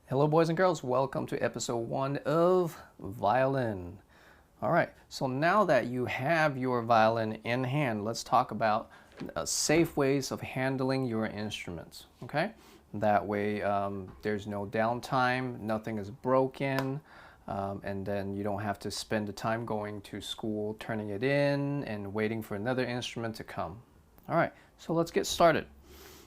Hello boys and girls, welcome to episode 1 of Violin. Alright, so now that you have your violin in hand, let's talk about safe ways of handling your instruments, okay? That way there's no downtime, nothing is broken, and then you don't have to spend the time going to school, turning it in, and waiting for another instrument to come. Alright, so let's get started.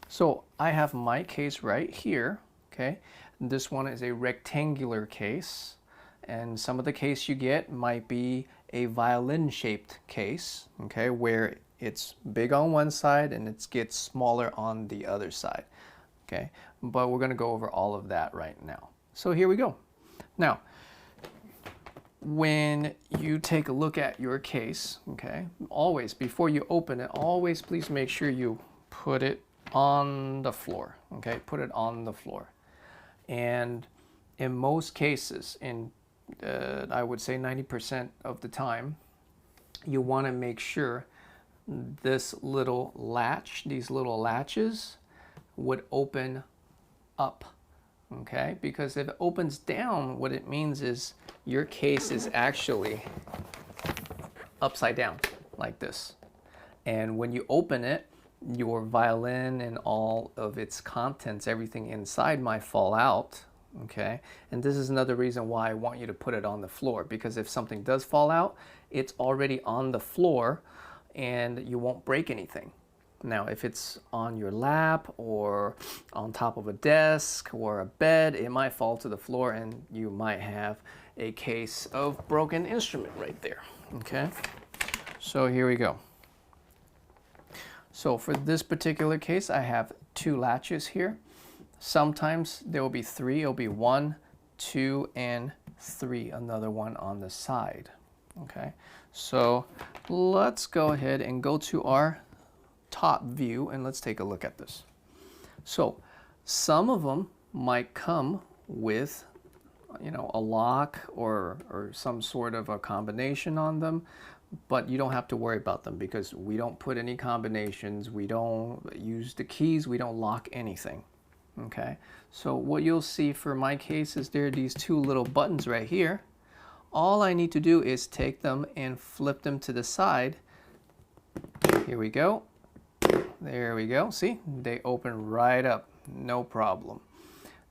So I have my case right here, okay? This one is a rectangular case, and some of the case you get might be a violin-shaped case, okay, where it's big on one side and it gets smaller on the other side, okay? But we're going to go over all of that right now. So here we go. Now, when you take a look at your case, okay, always, before you open it, always please make sure you put it on the floor, okay? Put it on the floor. And in most cases, I would say 90% of the time, you want to make sure this little latch, these little latches would open up, okay? Because if it opens down, what it means is your case is actually upside down like this. And when you open it, your violin and all of its contents, everything inside might fall out, okay? And this is another reason why I want you to put it on the floor, because if something does fall out, it's already on the floor and you won't break anything. Now, if it's on your lap or on top of a desk or a bed, it might fall to the floor and you might have a case of broken instrument right there, okay? So here we go. So for this particular case, I have 2 latches here. Sometimes there will be 3. It'll be 1, 2, and 3. Another one on the side. Okay. So let's go ahead and go to our top view and let's take a look at this. So some of them might come with, you know, a lock or some sort of a combination on them. But you don't have to worry about them because we don't put any combinations, we don't use the keys, we don't lock anything, okay? So what you'll see for my case is there are these 2 little buttons right here. All I need to do is take them and flip them to the side. Here we go. There we go. See, they open right up, no problem.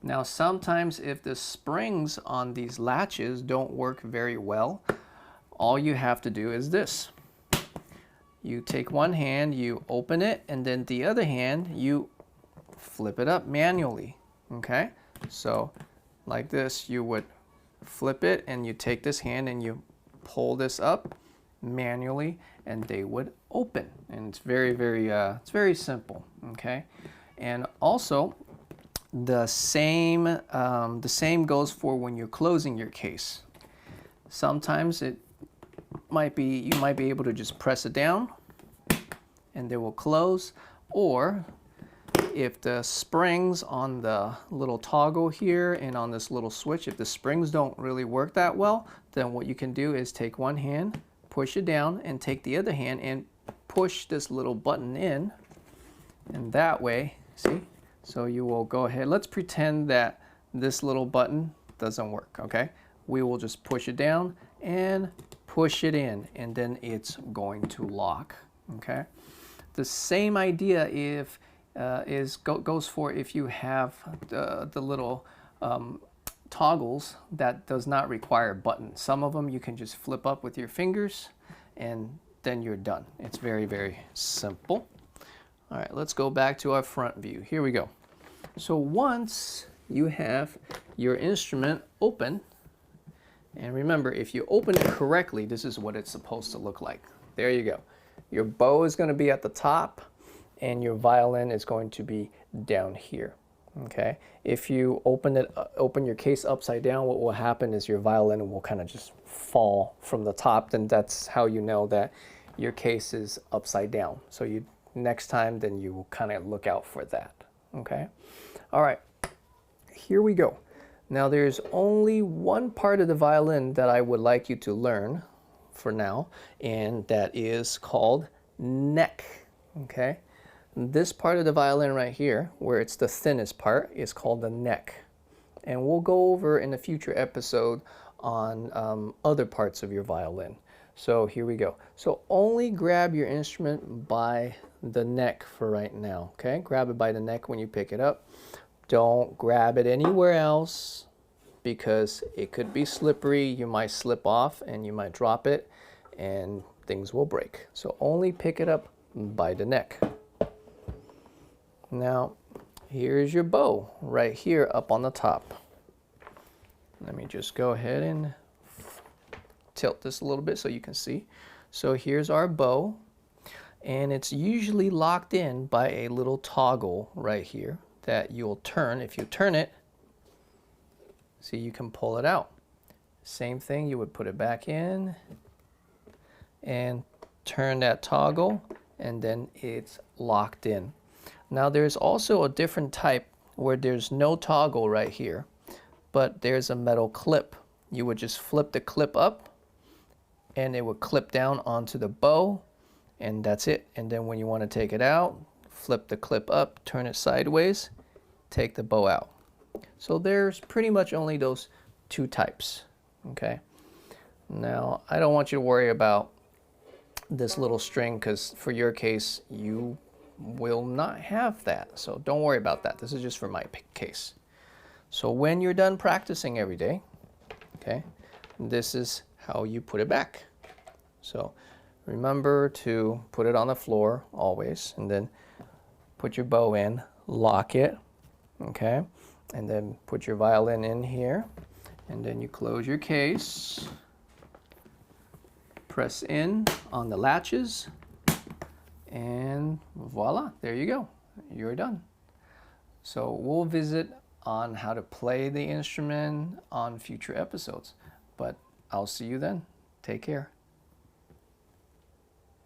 Now sometimes if the springs on these latches don't work very well, all you have to do is this. You take one hand, you open it, and then the other hand, you flip it up manually, okay? So like this, you would flip it and you take this hand and you pull this up manually and they would open. And it's it's very simple, okay? And also, the same goes for when you're closing your case. Sometimes you might be able to just press it down and they will close, or if the springs on the little toggle here and on this little switch, if the springs don't really work that well, then what you can do is take one hand, push it down, and take the other hand and push this little button in, and that way, see, so you will go ahead, let's pretend that this little button doesn't work, okay? We will just push it down and push it in, and then it's going to lock, okay? The same idea goes for if you have the little toggles that does not require buttons. Some of them you can just flip up with your fingers and then you're done. It's very, very simple. All right, let's go back to our front view. Here we go. So once you have your instrument open, and remember, if you open it correctly, this is what it's supposed to look like. There you go. Your bow is going to be at the top, and your violin is going to be down here. Okay. If you open your case upside down, what will happen is your violin will kind of just fall from the top. Then that's how you know that your case is upside down. So next time, then you will kind of look out for that. Okay. All right. Here we go. Now there's only one part of the violin that I would like you to learn for now, and that is called neck, okay? This part of the violin right here, where it's the thinnest part, is called the neck. And we'll go over in a future episode on other parts of your violin. So here we go. So only grab your instrument by the neck for right now, okay? Grab it by the neck when you pick it up. Don't grab it anywhere else because it could be slippery. You might slip off and you might drop it and things will break. So only pick it up by the neck. Now, here's your bow right here up on the top. Let me just go ahead and tilt this a little bit so you can see. So here's our bow, and it's usually locked in by a little toggle right here that you'll turn. If you turn it, see, you can pull it out. Same thing, you would put it back in and turn that toggle, and then it's locked in. Now there's also a different type where there's no toggle right here, but there's a metal clip. You would just flip the clip up and it would clip down onto the bow, and that's it. And then when you want to take it out, flip the clip up, turn it sideways, take the bow out. So there's pretty much only those two types, okay? Now, I don't want you to worry about this little string because for your case, you will not have that. So don't worry about that. This is just for my case. So when you're done practicing every day, okay, this is how you put it back. So remember to put it on the floor always, and then put your bow in, lock it, okay, and then put your violin in here, and then you close your case, press in on the latches, and voila, there you go, you're done. So we'll visit on how to play the instrument on future episodes, but I'll see you then. Take care.